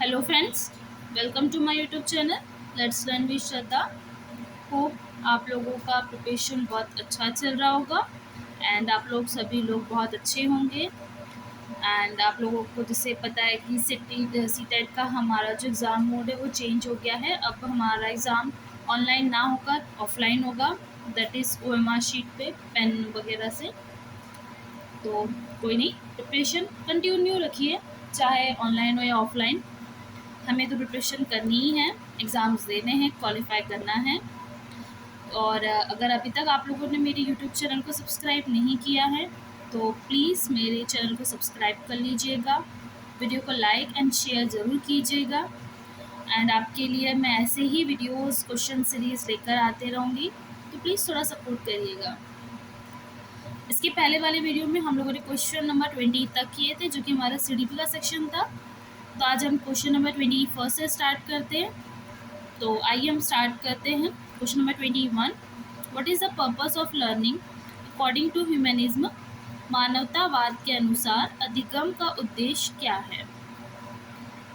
Hello friends, welcome to my YouTube channel let's learn with Shraddha. Hope आप लोगों का preparation बहुत अच्छा चल रहा होगा एंड आप लोग सभी लोग बहुत अच्छे होंगे। एंड आप लोगों को जैसे पता है कि सी टेट का हमारा जो एग्ज़ाम मोड है वो चेंज हो गया है। अब हमारा एग्ज़ाम ऑनलाइन ना होगा, ऑफलाइन होगा, दैट इज़ OMR शीट पे पेन वगैरह से। तो कोई नहीं, प्रिपरेशन कंटिन्यू रखिए, चाहे ऑनलाइन हो या ऑफलाइन। हमें तो प्रिपरेशन करनी ही है, एग्ज़ाम्स देने हैं, क्वालिफाई करना है। और अगर अभी तक आप लोगों ने मेरे यूट्यूब चैनल को सब्सक्राइब नहीं किया है तो प्लीज़ मेरे चैनल को सब्सक्राइब कर लीजिएगा, वीडियो को लाइक एंड शेयर ज़रूर कीजिएगा। एंड आपके लिए मैं ऐसे ही वीडियोस क्वेश्चन सीरीज़ लेकर आते रहूँगी, तो प्लीज़ थोड़ा सपोर्ट करिएगा। इसके पहले वाले वीडियो में हम लोगों ने क्वेश्चन नंबर 20 तक किए थे, जो कि हमारा CDP का सेक्शन था। तो आज हम क्वेश्चन नंबर 21 से स्टार्ट करते हैं। तो आइए हम स्टार्ट करते हैं। Question number 21, what is the purpose of learning according to humanism? मानवतावाद के अनुसार अधिगम का उद्देश्य क्या है?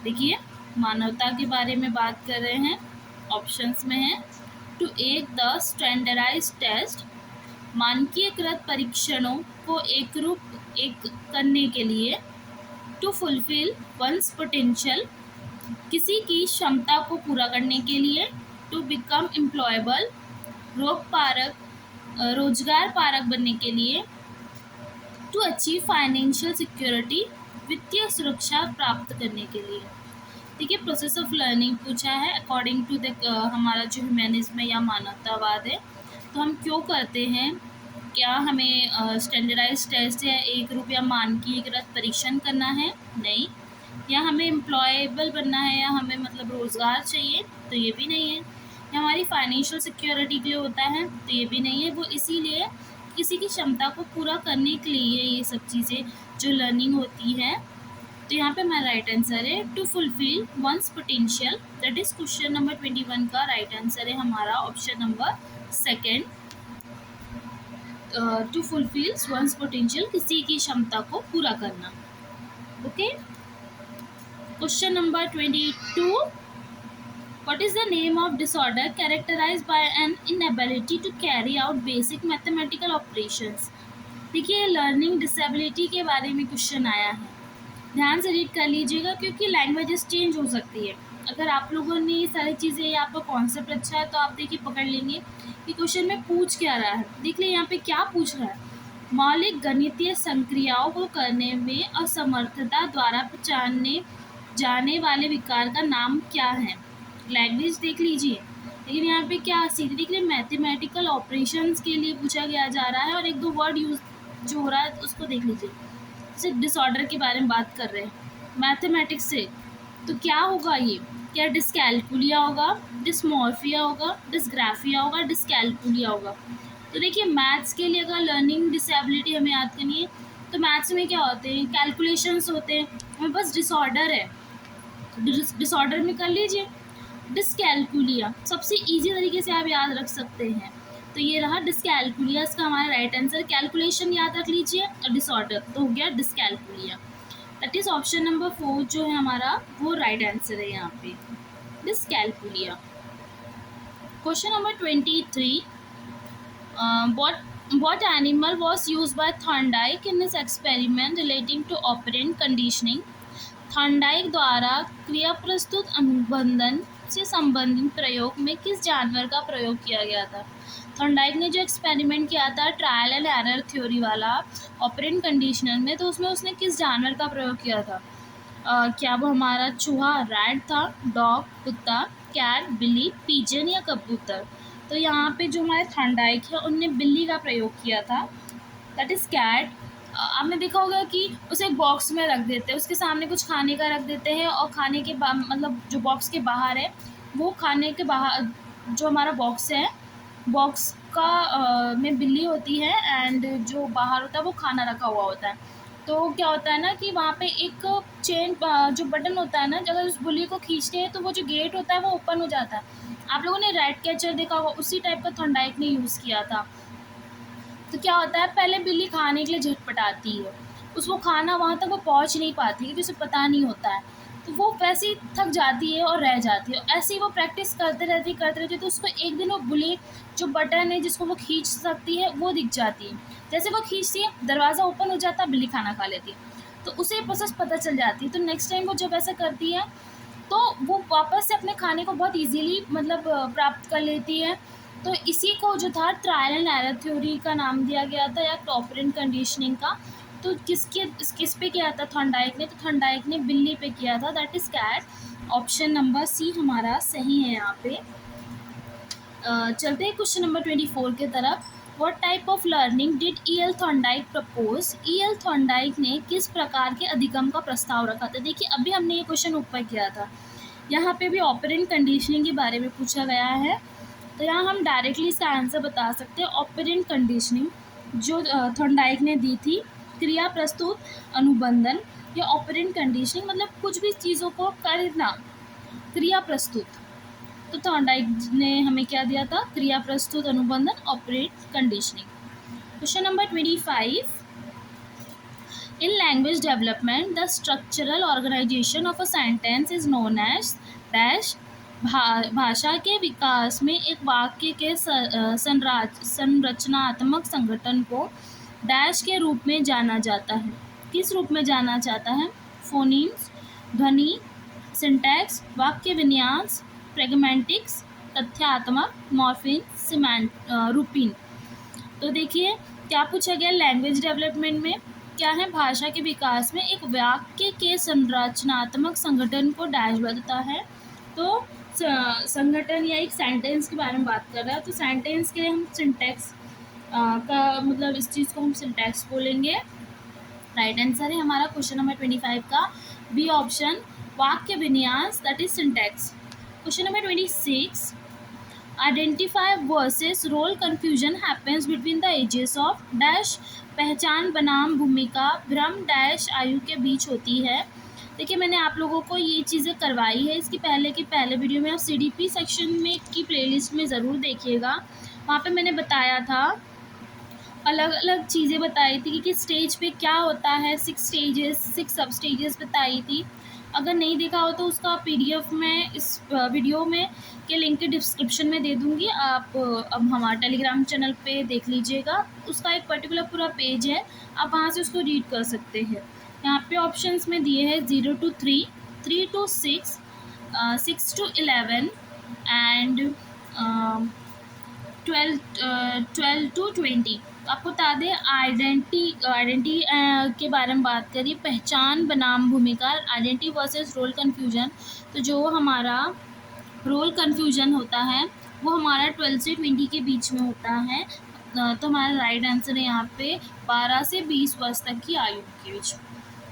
देखिए, मानवता के बारे में बात कर रहे हैं। ऑप्शंस में है टू एक द स्टैंडर्डाइज टेस्ट, मानकीकृत परीक्षणों को एक करने के लिए, टू फुलफिल वंस पोटेंशियल, किसी की क्षमता को पूरा करने के लिए, टू बिकम एम्प्लॉयबल, रोजगार पारक बनने के लिए, टू अचीव फाइनेंशियल सिक्योरिटी, वित्तीय सुरक्षा प्राप्त करने के लिए। ठीक है, प्रोसेस ऑफ लर्निंग पूछा है अकॉर्डिंग टू द हमारा जो ह्यूमनिज्म या मानवतावाद है। तो हम क्यों करते हैं? क्या हमें स्टैंडर्डाइज टेस्ट या एक रूप या मानकीकृत परीक्षण करना है? नहीं। या हमें एम्प्लॉयबल बनना है, या हमें मतलब रोज़गार चाहिए? तो ये भी नहीं है। या हमारी फाइनेंशियल सिक्योरिटी के लिए होता है? तो ये भी नहीं है। वो इसीलिए किसी की क्षमता को पूरा करने के लिए ये सब चीज़ें जो लर्निंग होती है। तो यहाँ पे हमारा राइट आंसर है to fulfil one's potential, that is question number 21 का राइट आंसर है हमारा option number second. To fulfil one's potential, किसी की क्षमता को पूरा करना। Okay, question number 22, what is the name of disorder characterized by an inability to carry out basic mathematical operations? देखिए, लर्निंग डिसेबिलिटी के बारे में क्वेश्चन आया है। ध्यान से रीड कर लीजिएगा, क्योंकि लैंग्वेजेस चेंज हो सकती है। अगर आप लोगों ने ये सारी चीज़ें या आपका कॉन्सेप्ट अच्छा है तो आप देखिए पकड़ लेंगे कि क्वेश्चन में पूछ क्या रहा है। देख लिए यहाँ पे क्या पूछ रहा है। मौलिक गणितीय संक्रियाओं को करने में असमर्थता द्वारा पहचाने जाने वाले विकार का नाम क्या है? लैंग्वेज देख लीजिए, लेकिन यहाँ पे क्या सीधे देख लिए मैथमेटिकल ऑपरेशंस के लिए पूछा गया जा रहा है, और एक दो वर्ड यूज जो हो रहा है उसको देख लीजिए। जैसे डिसऑर्डर के बारे में बात कर रहे हैं मैथमेटिक्स से, तो क्या होगा ये? क्या डिस्कैल्कुलिया होगा, डिस्मॉर्फिया होगा, डिस्ग्राफिया होगा, डिस्कैल्कुलिया होगा? तो देखिए, मैथ्स के लिए अगर लर्निंग डिसेबिलिटी हमें याद करनी है तो मैथ्स में क्या होते हैं? कैलकुलेशंस होते हैं। हमें बस डिसऑर्डर है, डिसऑर्डर में कर लीजिए। डिस्कैल्कुलिया सबसे इजी तरीके से आप याद रख सकते हैं। तो ये रहा डिस्कैल्कुलिया, इसका हमारा राइट आंसर। कैलकुलेशन याद रख लीजिए और डिसऑर्डर, तो हो गया dyscalculia. That is option number 4 जो है हमारा, वो राइट आंसर है यहाँ पे, dyscalculia. Question number 23, what animal was used by Thorndike in his experiment relating to operant conditioning? Thorndike द्वारा क्रिया प्रस्तुत अनुबंधन से संबंधित प्रयोग में किस जानवर का प्रयोग किया गया था? थॉर्नडाइक ने जो एक्सपेरिमेंट किया था ट्रायल एंड एरर थ्योरी वाला ऑपरेंट कंडीशनर में, तो उसमें उसने किस जानवर का प्रयोग किया था? क्या वो हमारा चूहा रैट था, डॉग कुत्ता, कैट बिल्ली, पिजन या कबूतर? तो यहाँ पे जो हमारे थॉर्नडाइक है उनने बिल्ली का प्रयोग किया था, दैट इज़ कैट। आपने देखा होगा कि उसे एक बॉक्स में रख देते हैं, उसके सामने कुछ खाने का रख देते हैं, और खाने के मतलब जो बॉक्स के बाहर है, वो खाने के बाहर जो हमारा बॉक्स है, बॉक्स का में बिल्ली होती है, एंड जो बाहर होता है वो खाना रखा हुआ होता है। तो क्या होता है ना कि वहाँ पे एक चेन जो बटन होता है ना, अगर उस बिल्ली को खींचते हैं तो वो जो गेट होता है वो ओपन हो जाता है। आप लोगों ने रैट कैचर देखा होगा, उसी टाइप का थॉर्नडाइक ने यूज़ किया था। तो क्या होता है, पहले बिल्ली खाने के लिए झटपटाती है, उसको खाना वहाँ तक वो पहुँच नहीं पाती क्योंकि उसे पता नहीं होता है। तो वो वैसे ही थक जाती है और रह जाती है। ऐसे ही वो प्रैक्टिस करते रहती है, तो उसको एक दिन वो बुली जो बटन है जिसको वो खींच सकती है वो दिख जाती है। जैसे वो खींचती है, दरवाज़ा ओपन हो जाता है, बिल्ली खाना खा लेती है। तो उसे ये प्रोसेस पता चल जाती है। तो नेक्स्ट टाइम वो जब ऐसा करती है, तो वो वापस से अपने खाने को बहुत ईज़िली मतलब प्राप्त कर लेती है। तो इसी को जो था ट्रायल एंड एरर थ्योरी का नाम दिया गया था, या ऑपरेंट कंडीशनिंग का। तो किस पे किया था थॉर्नडाइक ने? तो थॉर्नडाइक ने बिल्ली पे किया था, that is cat. Option number C हमारा सही है यहाँ पे। चलते हैं क्वेश्चन नंबर 24 के तरफ। What type of learning did E L. Thorndike propose? E L. Thorndike ने किस प्रकार के अधिगम का प्रस्ताव रखा था? देखिए, अभी हमने ये क्वेश्चन ऊपर किया था, यहाँ पे भी ऑपरेंट कंडीशनिंग के बारे में पूछा गया है। तो यहाँ हम डायरेक्टली इसका आंसर बता सकते हैं। ऑपरेंट कंडीशनिंग जो थॉर्नडाइक ने दी थी, क्रिया प्रस्तुत अनुबंधन, या ऑपरेंट कंडीशनिंग मतलब कुछ भी चीज़ों को करना, क्रिया प्रस्तुत। तो थॉर्नडाइक ने हमें क्या दिया था? क्रिया प्रस्तुत अनुबंधन, operant conditioning. Question number 25। In language development the structural organisation of a sentence is known as dash. भाषा के विकास में एक वाक्य के संरचनात्मक संगठन को डैश के रूप में जाना जाता है। किस रूप में जाना जाता है? फोनीम्स, ध्वनि, सिंटैक्स, वाक्य विन्यास, प्रैग्मेटिक्स, तथ्यात्मक, मॉर्फीम, रूपीन। तो देखिए, क्या पूछा गया लैंग्वेज डेवलपमेंट में? क्या है? भाषा के विकास में एक वाक्य के संरचनात्मक संगठन को डैश बताता है। तो संगठन या एक सेंटेंस के बारे में बात कर रहा है। तो सेंटेंस के लिए हम सिंटैक्स का मतलब इस चीज़ को हम सिंटैक्स बोलेंगे। राइट आंसर है हमारा क्वेश्चन नंबर 25 का बी ऑप्शन, वाक्य विन्यास, that is syntax. Question number 26। Identify versus role confusion happens between the ages of dash. पहचान बनाम भूमिका भ्रम डैश आयु के बीच होती है। देखिए, मैंने आप लोगों को ये चीज़ें करवाई है इसकी पहले वीडियो में। आप CDP सेक्शन में की प्लेलिस्ट में ज़रूर देखिएगा, वहाँ पे मैंने बताया था, अलग अलग चीज़ें बताई थी कि स्टेज पे क्या होता है, 6 सब स्टेजेस बताई थी। अगर नहीं देखा हो तो उसका PDF मैं इस वीडियो में के लिंक के डिस्क्रिप्शन में दे दूँगी। आप अब हमारे टेलीग्राम चैनल पे देख लीजिएगा, उसका एक पर्टिकुलर पूरा पेज है, आप वहाँ से उसको रीड कर सकते हैं। यहाँ पे ऑप्शंस में दिए हैं 0 to 3, 3 to 6, 6 to 11 and 12 to 20। आपको बता दें, आइडेंटिटी के बारे में बात करिए, पहचान बनाम भूमिका, आइडेंटिटी वर्सेस रोल कन्फ्यूजन। तो जो हमारा रोल कन्फ्यूजन होता है वो हमारा 12 से 20 के बीच में होता है। तो हमारा राइट आंसर है यहाँ पे 12 से 20 वर्ष तक की आयु के बीच।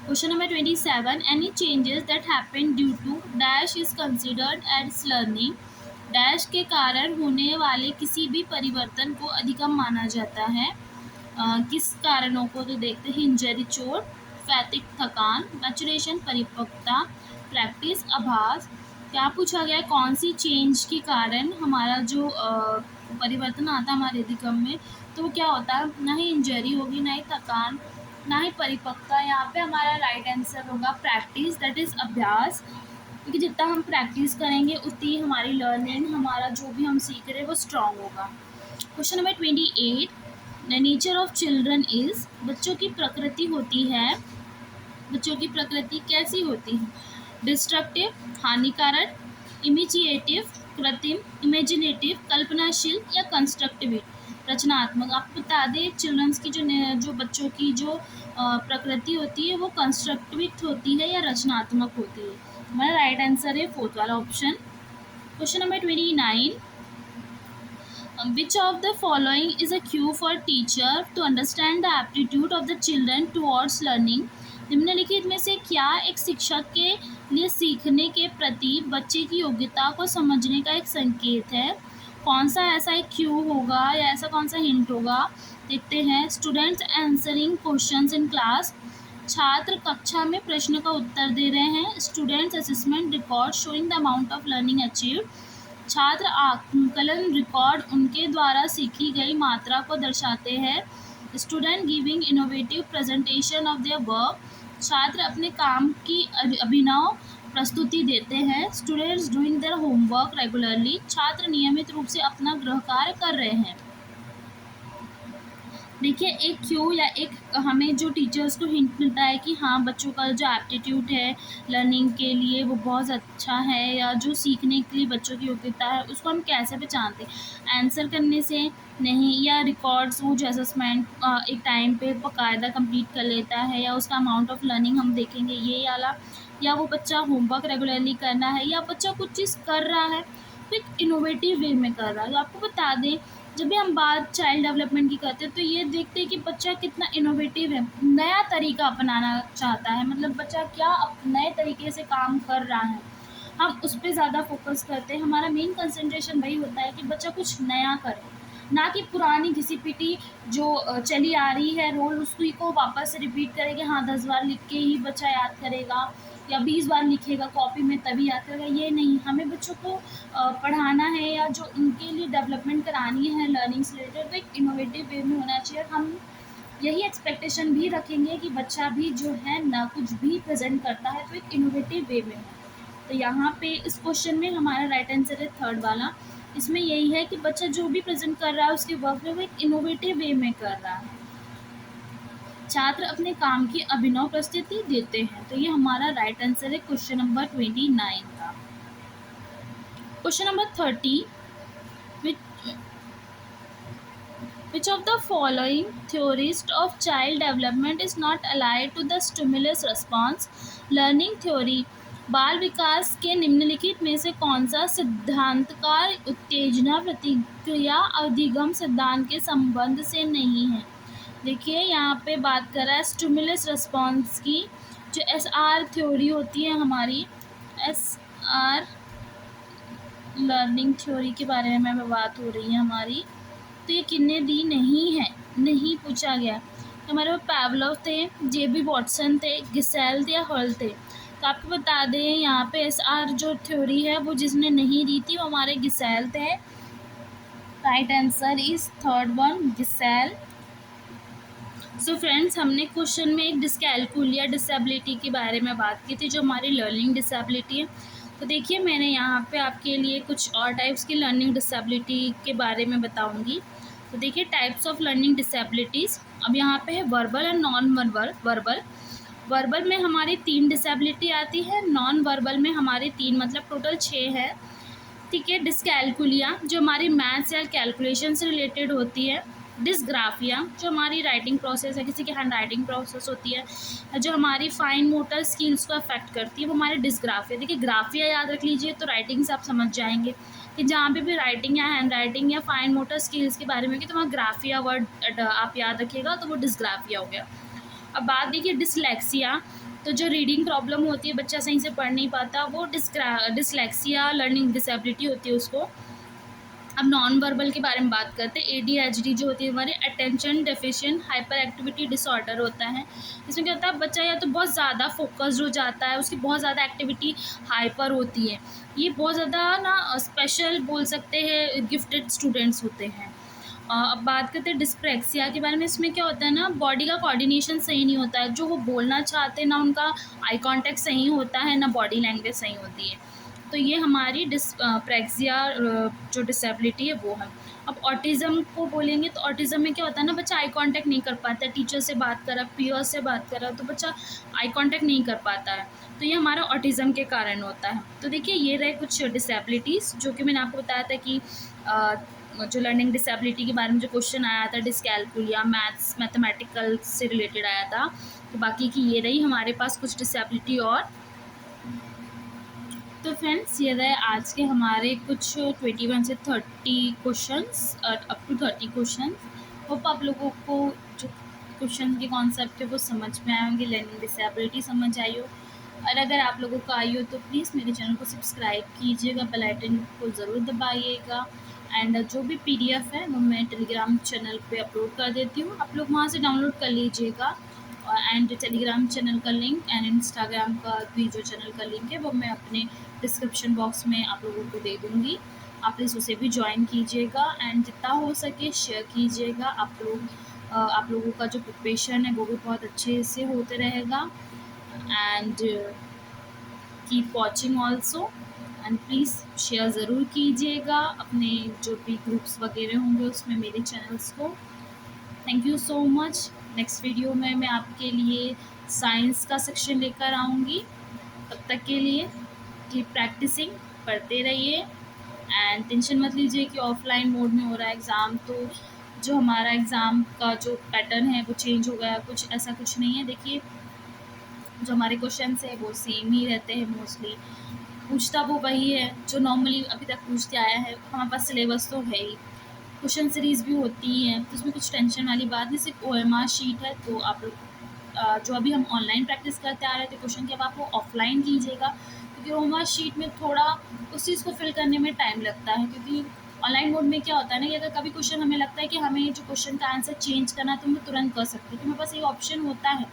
Question number 27। Any changes that happen due to dash is considered as learning. Dash के कारण होने वाले किसी भी परिवर्तन को अधिगम माना जाता है। किस कारणों को? तो देखते हैं, इंजरी, चोट, फैटिक, थकान, मैचुरेशन, परिपक्वता, प्रैक्टिस, अभ्यास। क्या पूछा गया? कौन सी चेंज के कारण हमारा जो परिवर्तन आता है हमारे अधिगम में, तो वो क्या होता है? ना ही इंजरी होगी, ना ही थकान, ना ही परिपक्वता। यहाँ पे हमारा राइट आंसर होगा प्रैक्टिस, दैट इज़ अभ्यास। क्योंकि जितना हम प्रैक्टिस करेंगे उतनी हमारी लर्निंग, हमारा जो भी हम सीख रहे हैं वो स्ट्रॉन्ग होगा। Question number 28। The nature of children is. बच्चों की प्रकृति होती है, बच्चों की प्रकृति कैसी होती है? डिस्ट्रक्टिव, हानिकारक, इमिजिएटिव, कृत्रिम, इमेजिनेटिव, कल्पनाशील, या कंस्ट्रक्टिव, रचनात्मक। आपको बता दें, चिल्ड्रंस की जो बच्चों की जो प्रकृति होती है वो कंस्ट्रक्टिव होती है या रचनात्मक होती है। हमारा राइट आंसर है 4th वाला option. Question number 29। Which of the following is a cue for teacher to understand the aptitude of the children towards learning? निम्नलिखित में से क्या एक शिक्षक के लिए सीखने के प्रति बच्चे की योग्यता को समझने का एक संकेत है? कौन सा ऐसा एक क्यू होगा या ऐसा कौन सा हिंट होगा? देखते हैं। Students answering questions in class. छात्र कक्षा में प्रश्न का उत्तर दे रहे हैं। Students assessment record showing the amount of learning achieved. छात्र आकलन रिकॉर्ड उनके द्वारा सीखी गई मात्रा को दर्शाते हैं। Student giving innovative presentation of their work. छात्र अपने काम की अभिनव प्रस्तुति देते हैं। Students doing their homework regularly, छात्र नियमित रूप से अपना गृह कार्य कर रहे हैं। देखिए एक क्यू या एक हमें जो टीचर्स को हिंट मिलता है कि हाँ बच्चों का जो एप्टीट्यूड है लर्निंग के लिए वो बहुत अच्छा है, या जो सीखने के लिए बच्चों की योग्यता है उसको हम कैसे पहचानते हैं, आंसर करने से नहीं, या रिकॉर्ड्स वो जो असेसमेंट एक टाइम पे बाकायदा कंप्लीट कर लेता है, या उसका अमाउंट ऑफ लर्निंग हम देखेंगे ये वाला, या वो बच्चा होमवर्क रेगुलरली करना है, या बच्चा कुछ चीज़ कर रहा है तो एक इनोवेटिव वे में कर रहा है। तो आपको बता दें जब भी हम बात चाइल्ड डेवलपमेंट की करते हैं तो ये देखते हैं कि बच्चा कितना इनोवेटिव है, नया तरीका अपनाना चाहता है, मतलब बच्चा क्या नए तरीके से काम कर रहा है, हम उस पर ज़्यादा फोकस करते हैं। हमारा मेन कंसंट्रेशन वही होता है कि बच्चा कुछ नया करे, ना कि पुरानी घिसी-पिटी जो चली आ रही है रोल उसी को वापस से रिपीट करे कि हाँ 10 बार लिख के ही बच्चा याद करेगा या 20 बार लिखेगा कॉपी में तभी याद करेगा, ये नहीं। हमें बच्चों को पढ़ाना है या जो उनके लिए डेवलपमेंट करानी है लर्निंग से रिलेटेड तो एक इनोवेटिव वे में होना चाहिए। हम यही एक्सपेक्टेशन भी रखेंगे कि बच्चा भी जो है ना कुछ भी प्रेजेंट करता है तो एक इनोवेटिव वे में हो। तो यहाँ पे इस क्वेश्चन में हमारा राइट आंसर है थर्ड वाला। इसमें यही है कि बच्चा जो भी प्रेजेंट कर रहा है उसके वर्क में वो एक इनोवेटिव वे में कर रहा है। छात्र अपने काम की अभिनव प्रस्तुति देते हैं। तो ये हमारा राइट आंसर है क्वेश्चन नंबर 29 का। Question number 30, which of the following theories of child development is not allied to the stimulus response learning theory? बाल विकास के निम्नलिखित में से कौन सा सिद्धांतकार उत्तेजना प्रतिक्रिया अधिगम सिद्धांत के संबंध से नहीं है? देखिए यहाँ पे बात कर रहा है स्टिमुलस रिस्पॉन्स की, जो एसआर थ्योरी होती है हमारी, एसआर लर्निंग थ्योरी के बारे में बात हो रही है हमारी। तो ये किन्ने दी नहीं है, नहीं पूछा गया। हमारे पास पावलोव थे, जेबी वॉटसन थे, गिसेल थे या हॉल थे। तो आपको बता दें यहाँ पे एसआर जो थ्योरी है वो जिसने नहीं दी थी वो हमारे गिसेल थे। Right answer is third one, Gisele. So friends हमने क्वेश्चन में एक डिस्कैलकुलिया डिसेबिलिटी के बारे में बात की थी जो हमारी लर्निंग डिसेबिलिटी है। तो देखिए मैंने यहाँ पे आपके लिए कुछ और टाइप्स की लर्निंग डिसेबिलिटी के बारे में बताऊँगी। तो देखिए टाइप्स ऑफ लर्निंग डिसेबिलिटीज़ अब यहाँ पे है verbal and non verbal. Verbal में हमारी 3 डिसेबिलिटी आती है, नॉन वर्बल में हमारी 3 मतलब टोटल 6 है। ठीक है, डिस्कैलकुलिया जो हमारी मैथ्स या कैलकुलेशन से रिलेटेड होती है, डिस्ग्राफिया जो हमारी राइटिंग प्रोसेस है, किसी की हैंड राइटिंग प्रोसेस होती है, जो हमारी फाइन मोटर स्किल्स को अफेक्ट करती है वो हमारी डिस्ग्राफिया। देखिए ग्राफिया याद रख लीजिए तो राइटिंग से आप समझ जाएंगे कि जहाँ पे भी राइटिंग या हैंड राइटिंग या फाइन मोटर स्किल्स के बारे में कि तो वहाँ ग्राफिया वर्ड आप याद रखिएगा तो वो डिस्ग्राफिया हो गया। अब बात देखिए डिसलेक्सिया, तो जो रीडिंग प्रॉब्लम होती है बच्चा सही से पढ़ नहीं पाता वो डिसलेक्सिया लर्निंग डिसेबिलिटी होती है उसको। अब नॉन वर्बल के बारे में बात करते हैं, ADHD जो होती है हमारे attention deficient hyper activity disorder होता है। इसमें क्या होता है बच्चा या तो बहुत ज़्यादा फोकस्ड हो जाता है, उसकी बहुत ज़्यादा एक्टिविटी हाइपर होती है, ये बहुत ज़्यादा ना स्पेशल बोल सकते हैं गिफ्टेड स्टूडेंट्स होते हैं। अब बात करते हैं डिस्प्रेक्सिया के बारे में। इसमें क्या होता है ना बॉडी का कोऑर्डिनेशन सही नहीं होता है, जो वो बोलना चाहते हैं ना उनका आई कांटेक्ट सही होता है ना बॉडी लैंग्वेज सही होती है। तो ये हमारी डिस्प्रेक्सिया जो डिसेबिलिटी है वो है। अब ऑटिज़म को बोलेंगे तो ऑटिज़म में क्या होता है ना बच्चा आई कांटेक्ट नहीं कर पाता है, टीचर से बात कर रहा, पीयर से बात कर रहा तो बच्चा आई कांटेक्ट नहीं कर पाता है, तो ये हमारा ऑटिज़म के कारण होता है। तो देखिए ये रहे कुछ डिसेबिलिटीज़ जो कि मैंने आपको बताया था कि जो लर्निंग डिसेबिलिटी के बारे में जो क्वेश्चन आया था डिस्कैलकुलिया मैथ्स मैथमेटिकल से रिलेटेड आया था। तो बाकी की ये रही हमारे पास कुछ डिसेबिलिटी और। तो फ्रेंड्स ये रहे आज के हमारे कुछ 21 से 30 questions up to 30 question. Hope आप लोगों को जो क्वेश्चन के कॉन्सेप्ट है वो समझ में आए होंगे, लर्निंग डिसेबिलिटी समझ आई हो। और अगर आप लोगों को आई हो तो प्लीज़ मेरे चैनल को सब्सक्राइब कीजिएगा, बेल आइकन को ज़रूर दबाइएगा। एंड जो भी PDF है वो मैं टेलीग्राम चैनल पे अपलोड कर देती हूँ, आप लोग वहाँ से डाउनलोड कर लीजिएगा। एंड टेलीग्राम चैनल का लिंक एंड इंस्टाग्राम का भी जो चैनल का लिंक है वो मैं अपने डिस्क्रिप्शन बॉक्स में आप लोगों को दे दूँगी, आप प्लीज़ उसे भी ज्वाइन कीजिएगा एंड जितना हो सके शेयर कीजिएगा। आप लोगों का जो प्रिपरेशन है वो भी बहुत अच्छे से होते रहेगा। And keep watching also and please share ज़रूर कीजिएगा अपने जो भी ग्रुप्स वगैरह होंगे उसमें मेरे चैनल्स को। Thank you so much. Next video में मैं आपके लिए साइंस का सेक्शन लेकर आऊँगी। तब तक के लिए कीप प्रैक्टिसिंग, पढ़ते रहिए एंड टेंशन मत लीजिए कि ऑफलाइन मोड में हो रहा है एग्ज़ाम, तो जो हमारा एग्ज़ाम का जो पैटर्न है वो चेंज हो गया, कुछ ऐसा कुछ नहीं है। देखिए, जो हमारे क्वेश्चंस है वो सेम ही रहते हैं मोस्टली, पूछता वो वही है जो नॉर्मली अभी तक पूछते आया है। हमारे पास सिलेबस तो है ही, क्वेश्चन सीरीज़ भी होती ही है, तो उसमें कुछ टेंशन वाली बात नहीं। सिर्फ OMR शीट है, तो आप लोग जो अभी हम ऑनलाइन प्रैक्टिस करते आ रहे थे क्वेश्चन की, अब आप वो ऑफलाइन कीजिएगा, क्योंकि OMR शीट में थोड़ा उस चीज़ को फिल करने में टाइम लगता है। क्योंकि ऑनलाइन मोड में क्या होता है ना कि अगर कभी क्वेश्चन हमें लगता है कि हमें जो क्वेश्चन का आंसर चेंज करना है तो हम तुरंत कर सकते हैं, तो मेरे पास ये ऑप्शन होता है।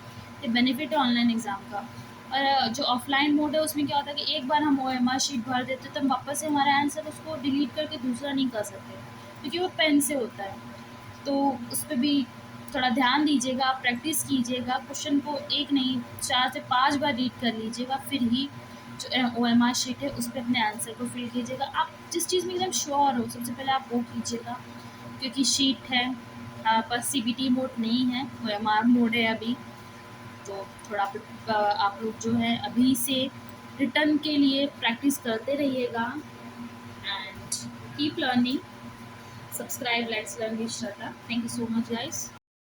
ये बेनिफिट है ऑनलाइन एग्ज़ाम का। और जो ऑफलाइन मोड है उसमें क्या होता है कि एक बार हम OMR शीट भर देते हैं तो हम वापस से हमारा आंसर उसको डिलीट करके दूसरा नहीं कर सकते, क्योंकि वो पेन से होता है। तो उस पे भी थोड़ा ध्यान दीजिएगा, प्रैक्टिस कीजिएगा, क्वेश्चन को एक नहीं 4 से 5 बार रीड कर लीजिएगा, फिर ही जो OMR शीट है उस पे अपने आंसर को फिल कीजिएगा। आप जिस चीज़ में एकदम श्योर हो सबसे पहले आप वो कीजिएगा, क्योंकि शीट है पर CBT मोड नहीं है, OMR मोड है अभी। तो थोड़ा आप लोग जो है अभी से रिटर्न के लिए प्रैक्टिस करते रहिएगा and keep learning. Subscribe, let's learn with Shraddha. Thank you so much, guys.